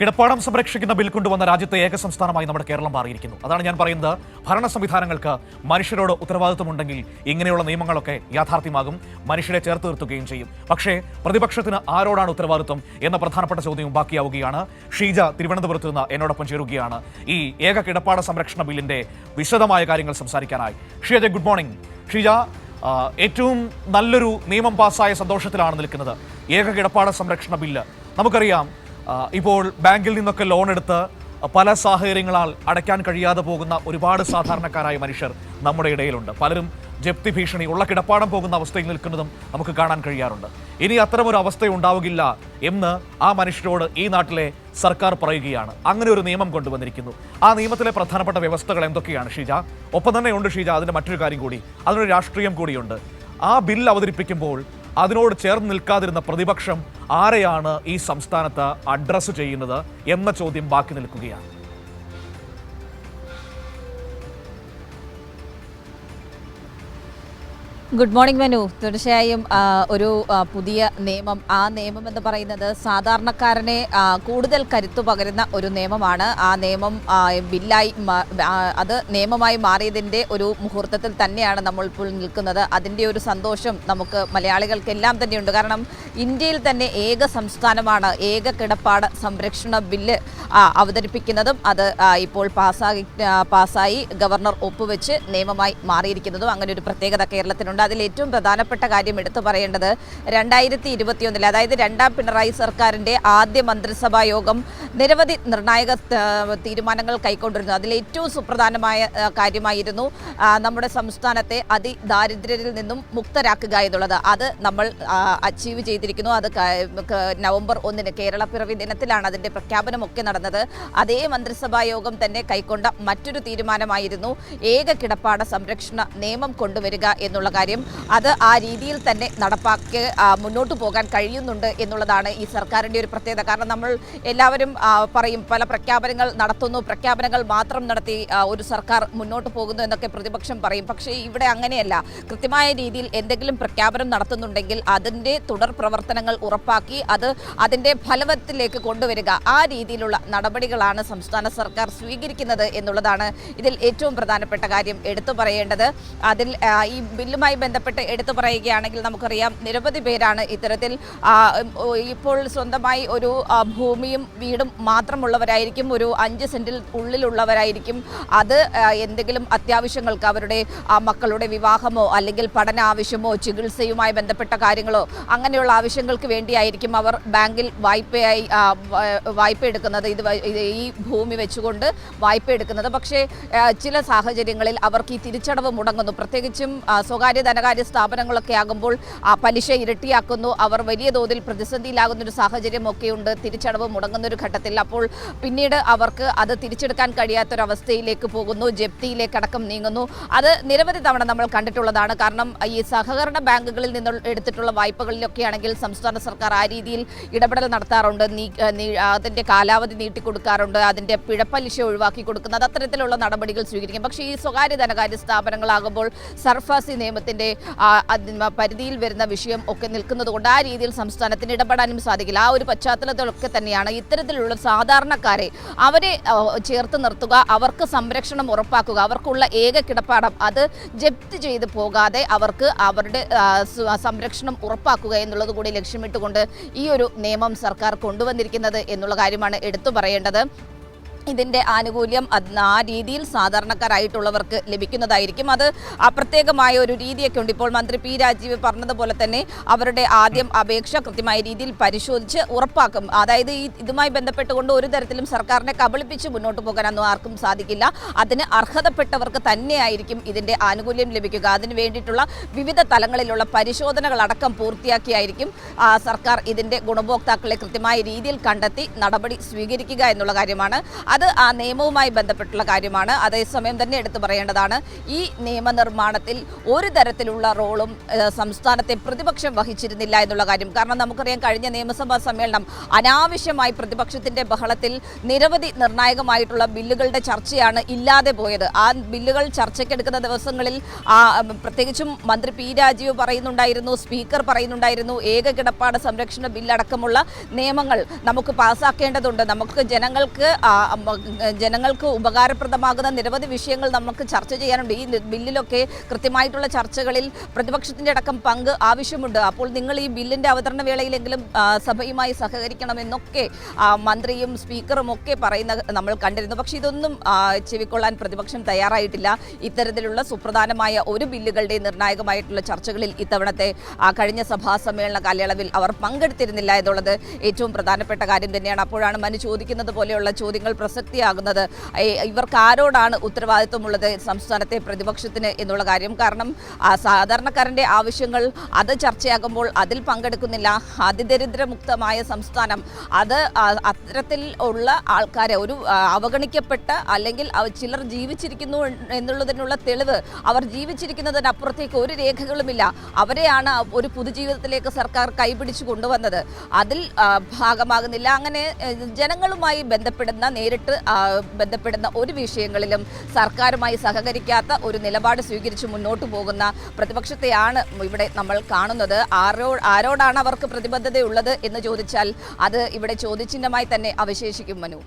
കിടപ്പാടം സംരക്ഷിക്കുന്ന ബിൽ കൊണ്ടുവന്ന രാജ്യത്തെ ഏക സംസ്ഥാനമായി നമ്മുടെ കേരളം മാറിയിരിക്കുന്നു. അതാണ് ഞാൻ പറയുന്നത്. ഭരണ സംവിധാനങ്ങൾക്ക് മനുഷ്യരോട് ഉത്തരവാദിത്വമുണ്ടെങ്കിൽ ഇങ്ങനെയുള്ള നിയമങ്ങളൊക്കെ യാഥാർത്ഥ്യമാകും, മനുഷ്യരെ ചേർത്ത് നിർത്തുകയും ചെയ്യും. പക്ഷേ പ്രതിപക്ഷത്തിന് ആരോടാണ് ഉത്തരവാദിത്വം എന്ന പ്രധാനപ്പെട്ട ചോദ്യവും ബാക്കിയാവുകയാണ്. ഷീജ തിരുവനന്തപുരത്ത് നിന്ന് എന്നോടൊപ്പം ചേരുകയാണ് ഈ ഏക കിടപ്പാട സംരക്ഷണ ബില്ലിന്റെ വിശദമായ കാര്യങ്ങൾ സംസാരിക്കാനായി. Sheeja, good morning. ഷീജ, ഏറ്റവും നല്ലൊരു നിയമം പാസ്സായ സന്തോഷത്തിലാണ് നിൽക്കുന്നത്. ഏക കിടപ്പാട സംരക്ഷണ ബില്ല് നമുക്കറിയാം. ഇപ്പോൾ ബാങ്കിൽ നിന്നൊക്കെ ലോൺ എടുത്ത് പല സാഹചര്യങ്ങളാൽ അടയ്ക്കാൻ കഴിയാതെ പോകുന്ന ഒരുപാട് സാധാരണക്കാരായ മനുഷ്യർ നമ്മുടെ ഇടയിലുണ്ട്. പലരും ജപ്തി ഭീഷണി ഉള്ള കിടപ്പാടം പോകുന്ന അവസ്ഥയിൽ നിൽക്കുന്നതും നമുക്ക് കാണാൻ കഴിയാറുണ്ട്. ഇനി അത്തരമൊരു അവസ്ഥയുണ്ടാവുകയില്ല എന്ന് ആ മനുഷ്യരോട് ഈ നാട്ടിലെ സർക്കാർ പറയുകയാണ്. അങ്ങനെ ഒരു നിയമം കൊണ്ടുവന്നിരിക്കുന്നു. ആ നിയമത്തിലെ പ്രധാനപ്പെട്ട വ്യവസ്ഥകൾ എന്തൊക്കെയാണ് ഷീജ? ഒപ്പം തന്നെ ഉണ്ട് ഷീജ, അതിൻ്റെ മറ്റൊരു കാര്യം കൂടി, അതിനൊരു രാഷ്ട്രീയം കൂടിയുണ്ട്. ആ ബിൽ അവതരിപ്പിക്കുമ്പോൾ അതിനോട് ചേർന്ന് നിൽക്കാതിരുന്ന പ്രതിപക്ഷം ആരെയാണ് ഈ സംസ്ഥാനത്ത് അഡ്രസ്സ് ചെയ്യുന്നത് എന്ന ചോദ്യം ബാക്കി നിൽക്കുകയാണ്. Good morning Manu. തീർച്ചയായും ഒരു പുതിയ നിയമം, ആ നിയമം എന്ന് പറയുന്നത് സാധാരണക്കാരനെ കൂടുതൽ കരുത്തു പകരുന്ന ഒരു നിയമമാണ്. ആ നിയമം ബില്ലായി അത് നിയമമായി മാറിയതിൻ്റെ ഒരു മുഹൂർത്തത്തിൽ തന്നെയാണ് നമ്മൾ ഇപ്പോൾ നിൽക്കുന്നത്. അതിൻ്റെ ഒരു സന്തോഷം നമുക്ക് മലയാളികൾക്കെല്ലാം തന്നെയുണ്ട്. കാരണം ഇന്ത്യയിൽ തന്നെ ഏക സംസ്ഥാനമാണ് ഏക കിടപ്പാട സംരക്ഷണ ബില്ല് അവതരിപ്പിക്കുന്നതും അത് ഇപ്പോൾ പാസ്സായി ഗവർണർ ഒപ്പുവെച്ച് നിയമമായി മാറിയിരിക്കുന്നതും. അങ്ങനെ ഒരു പ്രത്യേകത കേരളത്തിനുണ്ട്. അതിൽ ഏറ്റവും പ്രധാനപ്പെട്ട കാര്യം എടുത്തു പറയേണ്ടത് 2021 അതായത് രണ്ടാം പിണറായി സർക്കാരിൻ്റെ ആദ്യ മന്ത്രിസഭാ യോഗം നിരവധി നിർണായക തീരുമാനങ്ങൾ കൈക്കൊണ്ടിരുന്നു. അതിൽ ഏറ്റവും സുപ്രധാനമായ കാര്യമായിരുന്നു നമ്മുടെ സംസ്ഥാനത്തെ അതിദാരിദ്ര്യരിൽ നിന്നും മുക്തരാക്കുക എന്നുള്ളത്. അത് നമ്മൾ അച്ചീവ് ചെയ്തിരിക്കുന്നു. അത് നവംബർ 1 കേരള പിറവി ദിനത്തിലാണ് അതിൻ്റെ പ്രഖ്യാപനമൊക്കെ നടന്നത്. അതേ മന്ത്രിസഭാ യോഗം തന്നെ കൈക്കൊണ്ട മറ്റൊരു തീരുമാനമായിരുന്നു ഏക കിടപ്പാട സംരക്ഷണ നിയമം കൊണ്ടുവരിക എന്നുള്ള കാര്യം. അത് ആ രീതിയിൽ തന്നെ നടപ്പാക്കി മുന്നോട്ട് പോകാൻ കഴിയുന്നുണ്ട് എന്നുള്ളതാണ് ഈ സർക്കാരിൻ്റെ ഒരു പ്രത്യേകത. കാരണം നമ്മൾ എല്ലാവരും പറയും പല പ്രഖ്യാപനങ്ങൾ നടത്തുന്നു, പ്രഖ്യാപനങ്ങൾ മാത്രം നടത്തി ഒരു സർക്കാർ മുന്നോട്ട് പോകുന്നു എന്നൊക്കെ പ്രതിപക്ഷം പറയും. പക്ഷേ ഇവിടെ അങ്ങനെയല്ല. കൃത്യമായ രീതിയിൽ എന്തെങ്കിലും പ്രഖ്യാപനം നടത്തുന്നുണ്ടെങ്കിൽ അതിൻ്റെ തുടർ പ്രവർത്തനങ്ങൾ ഉറപ്പാക്കി അത് അതിൻ്റെ ഫലവത്തിലേക്ക് കൊണ്ടുവരിക, ആ രീതിയിലുള്ള നടപടികളാണ് സംസ്ഥാന സർക്കാർ സ്വീകരിക്കുന്നത് എന്നുള്ളതാണ് ഇതിൽ ഏറ്റവും പ്രധാനപ്പെട്ട കാര്യം എടുത്തു പറയേണ്ടത്. അതിൽ ഈ ബില്ലുമായി ബന്ധപ്പെട്ട് എടുത്തു പറയുകയാണെങ്കിൽ നമുക്കറിയാം നിരവധി പേരാണ് ഇത്തരത്തിൽ ഇപ്പോൾ സ്വന്തമായി ഒരു ഭൂമിയും വീടും മാത്രമുള്ളവരായിരിക്കും, ഒരു 5 സെന്റിൽ ഉള്ളിലുള്ളവരായിരിക്കും. അത് എന്തെങ്കിലും അത്യാവശ്യങ്ങൾക്ക് അവരുടെ മക്കളുടെ വിവാഹമോ അല്ലെങ്കിൽ പഠന ആവശ്യമോ ചികിത്സയുമായി ബന്ധപ്പെട്ട കാര്യങ്ങളോ അങ്ങനെയുള്ള ആവശ്യങ്ങൾക്ക് വേണ്ടിയായിരിക്കും അവർ ബാങ്കിൽ വായ്പ എടുക്കുന്നത്, ഈ ഭൂമി വെച്ചുകൊണ്ട് വായ്പ എടുക്കുന്നത്. പക്ഷേ ചില സാഹചര്യങ്ങളിൽ അവർക്ക് ഈ തിരിച്ചടവ് മുടങ്ങുന്നു. പ്രത്യേകിച്ചും സ്വകാര്യ ധനകാര്യ സ്ഥാപനങ്ങളൊക്കെ ആകുമ്പോൾ പലിശ ഇരട്ടിയാക്കുന്നു. അവർ വലിയ തോതിൽ പ്രതിസന്ധിയിലാകുന്നൊരു സാഹചര്യമൊക്കെയുണ്ട് തിരിച്ചടവ് മുടങ്ങുന്നൊരു ഘട്ടത്തിൽ. അപ്പോൾ പിന്നീട് അവർക്ക് അത് തിരിച്ചെടുക്കാൻ കഴിയാത്തൊരവസ്ഥയിലേക്ക് പോകുന്നു, ജപ്തിയിലേക്കടക്കം നീങ്ങുന്നു. അത് നിരവധി തവണ നമ്മൾ കണ്ടിട്ടുള്ളതാണ്. കാരണം ഈ സഹകരണ ബാങ്കുകളിൽ നിന്ന് എടുത്തിട്ടുള്ള വായ്പകളിലൊക്കെ ആണെങ്കിൽ സംസ്ഥാന സർക്കാർ ആ രീതിയിൽ ഇടപെടൽ നടത്താറുണ്ട്. അതിൻ്റെ കാലാവധി നീട്ടിക്കൊടുക്കാറുണ്ട്, അതിൻ്റെ പിഴപ്പലിശ ഒഴിവാക്കി കൊടുക്കുന്നത്, അത്തരത്തിലുള്ള നടപടികൾ സ്വീകരിക്കും. പക്ഷേ ഈ സ്വകാര്യ ധനകാര്യ സ്ഥാപനങ്ങളാകുമ്പോൾ സർഫാസി നിയമത്തിൻ്റെ പരിധിയിൽ വരുന്ന വിഷയം ഒക്കെ നിൽക്കുന്നത് കൊണ്ട് ആ രീതിയിൽ സംസ്ഥാനത്തിന് ഇടപെടാനും സാധിക്കില്ല. ആ ഒരു പശ്ചാത്തലത്തിലൊക്കെ തന്നെയാണ് ഇത്തരത്തിലുള്ള സാധാരണക്കാരെ അവരെ ചേർത്ത് നിർത്തുക, അവർക്ക് സംരക്ഷണം ഉറപ്പാക്കുക, അവർക്കുള്ള ഏക കിടപ്പാടം അത് ജപ്തി ചെയ്ത് പോകാതെ അവർക്ക് അവരുടെ സംരക്ഷണം ഉറപ്പാക്കുക എന്നുള്ളത് കൂടി ലക്ഷ്യമിട്ടുകൊണ്ട് ഈ ഒരു നിയമം സർക്കാർ കൊണ്ടുവന്നിരിക്കുന്നത് എന്നുള്ള കാര്യമാണ് എടുത്തു പറയേണ്ടത്. ഇതിൻ്റെ ആനുകൂല്യം ആ രീതിയിൽ സാധാരണക്കാരായിട്ടുള്ളവർക്ക് ലഭിക്കുന്നതായിരിക്കും. അത് പ്രത്യേകമായ ഒരു രീതിയൊക്കെ ഉണ്ട്. ഇപ്പോൾ മന്ത്രി പി രാജീവ് പറഞ്ഞതുപോലെ തന്നെ അവരുടെ ആദ്യം അപേക്ഷ കൃത്യമായ രീതിയിൽ പരിശോധിച്ച് ഉറപ്പാക്കും. അതായത് ഇതുമായി ബന്ധപ്പെട്ടുകൊണ്ട് ഒരു തരത്തിലും സർക്കാരിനെ കബളിപ്പിച്ച് മുന്നോട്ട് പോകാനൊന്നും ആർക്കും സാധിക്കില്ല. അതിന് അർഹതപ്പെട്ടവർക്ക് തന്നെയായിരിക്കും ഇതിൻ്റെ ആനുകൂല്യം ലഭിക്കുക. അതിന് വേണ്ടിയിട്ടുള്ള വിവിധ തലങ്ങളിലുള്ള പരിശോധനകളടക്കം പൂർത്തിയാക്കിയായിരിക്കും സർക്കാർ ഇതിൻ്റെ ഗുണഭോക്താക്കളെ കൃത്യമായ രീതിയിൽ കണ്ടെത്തി നടപടി സ്വീകരിക്കുക എന്നുള്ള കാര്യമാണ്. അത് ആ നിയമവുമായി ബന്ധപ്പെട്ടുള്ള കാര്യമാണ്. അതേസമയം തന്നെ എടുത്തു പറയേണ്ടതാണ്, ഈ നിയമനിർമ്മാണത്തിൽ ഒരു തരത്തിലുള്ള റോളും സംസ്ഥാനത്തെ പ്രതിപക്ഷം വഹിച്ചിരുന്നില്ല എന്നുള്ള കാര്യം. കാരണം നമുക്കറിയാം, കഴിഞ്ഞ നിയമസഭാ സമ്മേളനം അനാവശ്യമായി പ്രതിപക്ഷത്തിന്റെ ബഹളത്തിൽ നിരവധി നിർണായകമായിട്ടുള്ള ബില്ലുകളുടെ ചർച്ചയാണ് ഇല്ലാതെ പോയത്. ആ ബില്ലുകൾ ചർച്ചയ്ക്കെടുക്കുന്ന ദിവസങ്ങളിൽ പ്രത്യേകിച്ചും മന്ത്രി പി രാജീവ് പറയുന്നുണ്ടായിരുന്നു, സ്പീക്കർ പറയുന്നുണ്ടായിരുന്നു, ഏക കിടപ്പാട സംരക്ഷണ ബില്ലടക്കമുള്ള നിയമങ്ങൾ നമുക്ക് പാസ്സാക്കേണ്ടതുണ്ട്, നമുക്ക് ജനങ്ങൾക്ക് ഉപകാരപ്രദമാകുന്ന നിരവധി വിഷയങ്ങൾ നമുക്ക് ചർച്ച ചെയ്യാനുണ്ട്. ഈ ബില്ലിലൊക്കെ കൃത്യമായിട്ടുള്ള ചർച്ചകളിൽ പ്രതിപക്ഷത്തിന്റെ അടക്കം പങ്ക് ആവശ്യമുണ്ട്. അപ്പോൾ നിങ്ങൾ ഈ ബില്ലിന്റെ അവതരണ വേളയിലെങ്കിലും സഭയുമായി സഹകരിക്കണമെന്നൊക്കെ മന്ത്രിയും സ്പീക്കറും ഒക്കെ പറയുന്ന നമ്മൾ കണ്ടിരുന്നു. പക്ഷേ ഇതൊന്നും ചെവിക്കൊള്ളാൻ പ്രതിപക്ഷം തയ്യാറായിട്ടില്ല. ഇത്തരത്തിലുള്ള സുപ്രധാനമായ ഒരു ബില്ലുകളുടെ നിർണായകമായിട്ടുള്ള ചർച്ചകളിൽ ഇത്തവണത്തെ കഴിഞ്ഞ സഭാ സമ്മേളന കാലയളവിൽ അവർ പങ്കെടുത്തിരുന്നില്ല എന്നുള്ളത് ഏറ്റവും പ്രധാനപ്പെട്ട കാര്യം തന്നെയാണ്. അപ്പോഴാണ് മനു ചോദിക്കുന്നത് പോലെയുള്ള ചോദ്യങ്ങൾ പ്രസക്തിയാകുന്നത്. ഇവർക്ക് ആരോടാണ് ഉത്തരവാദിത്വമുള്ളത് സംസ്ഥാനത്തെ പ്രതിപക്ഷത്തിന് എന്നുള്ള കാര്യം. കാരണം സാധാരണക്കാരൻ്റെ ആവശ്യങ്ങൾ അത് ചർച്ചയാകുമ്പോൾ അതിൽ പങ്കെടുക്കുന്നില്ല. അതിദരിദ്രമുക്തമായ സംസ്ഥാനം, അത് അത്തരത്തിൽ ഉള്ള ആൾക്കാരെ ഒരു അവഗണിക്കപ്പെട്ട അല്ലെങ്കിൽ ചിലർ ജീവിച്ചിരിക്കുന്നു എന്നുള്ളതിനുള്ള തെളിവ്, അവർ ജീവിച്ചിരിക്കുന്നതിനപ്പുറത്തേക്ക് ഒരു രേഖകളുമില്ല, അവരെയാണ് ഒരു പുതുജീവിതത്തിലേക്ക് സർക്കാർ കൈപിടിച്ചു കൊണ്ടുവന്നത്. അതിൽ ഭാഗമാകുന്നില്ല. അങ്ങനെ ജനങ്ങളുമായി നേരിട്ട് ബന്ധപ്പെടുന്ന ഒരു വിഷയങ്ങളിലും സർക്കാരുമായി സഹകരിക്കാത്ത ഒരു നിലപാട് സ്വീകരിച്ച് മുന്നോട്ട് പോകുന്ന പ്രതിപക്ഷത്തെയാണ് ഇവിടെ നമ്മൾ കാണുന്നത്. ആരോടാണ് അവർക്ക് പ്രതിബദ്ധതയുള്ളത് എന്ന് ചോദിച്ചാൽ അത് ഇവിടെ ചോദ്യചിഹ്നമായി തന്നെ അവശേഷിക്കും മനു.